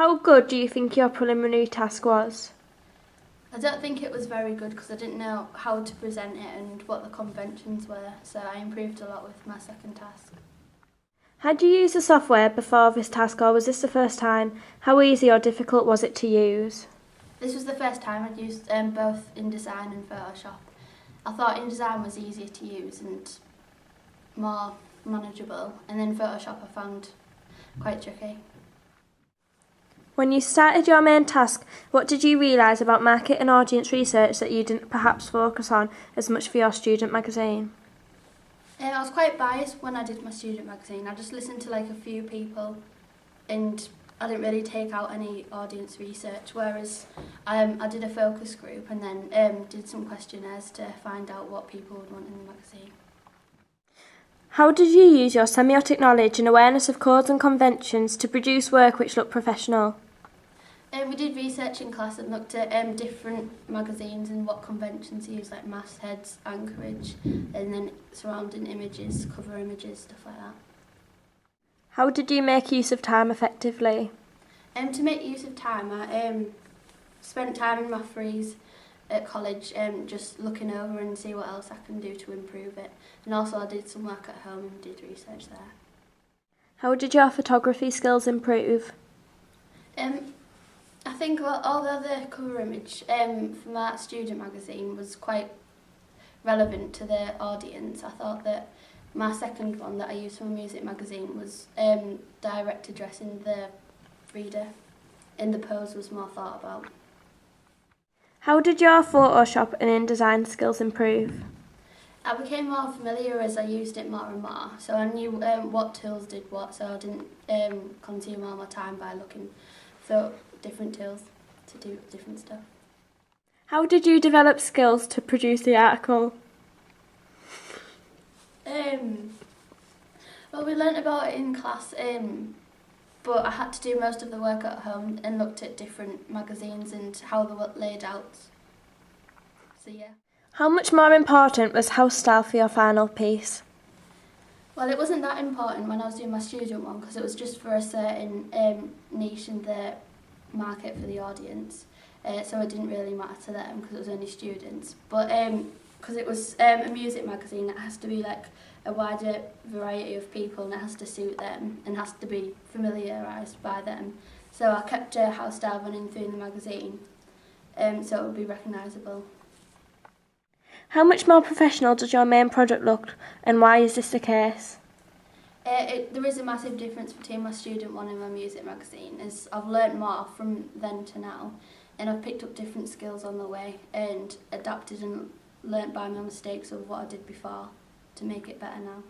How good do you think your preliminary task was? I don't think it was very good because I didn't know how to present it and what the conventions were, so I improved a lot with my second task. Had you used the software before this task, or was this the first time? How easy or difficult was it to use? This was the first time I'd used both InDesign and Photoshop. I thought InDesign was easier to use and more manageable, and then Photoshop I found quite tricky. When you started your main task, what did you realise about market and audience research that you didn't perhaps focus on as much for your student magazine? I was quite biased when I did my student magazine. I just listened to like a few people and I didn't really take out any audience research, whereas I did a focus group and then did some questionnaires to find out what people would want in the magazine. How did you use your semiotic knowledge and awareness of codes and conventions to produce work which looked professional? We did research in class and looked at different magazines and what conventions to use, like mastheads, anchorage, and then surrounding images, cover images, stuff like that. How did you make use of time effectively? To make use of time, I spent time in my frees at college just looking over and see what else I can do to improve it. And also I did some work at home and did research there. How did your photography skills improve? I think although the cover image from that student magazine was quite relevant to the audience, I thought that my second one that I used from a music magazine was direct addressing the reader, and the pose was more thought about. How did your Photoshop and InDesign skills improve? I became more familiar as I used it more and more, so I knew what tools did what, so I didn't consume all my time by looking for different tools to do different stuff. How did you develop skills to produce the article? Well, we learnt about it in class, but I had to do most of the work at home and looked at different magazines and how they were laid out. So yeah. How much more important was house style for your final piece? Well, it wasn't that important when I was doing my student one because it was just for a certain niche in the market for the audience, so it didn't really matter to them because it was only students. But because it was a music magazine, it has to be like a wider variety of people and it has to suit them and has to be familiarised by them. So I kept a house style running through the magazine, so it would be recognisable. How much more professional does your main project look, and why is this the case? There is a massive difference between my student one and my music magazine, as I've learnt more from then to now, and I've picked up different skills on the way and adapted and learnt by my mistakes of what I did before to make it better now.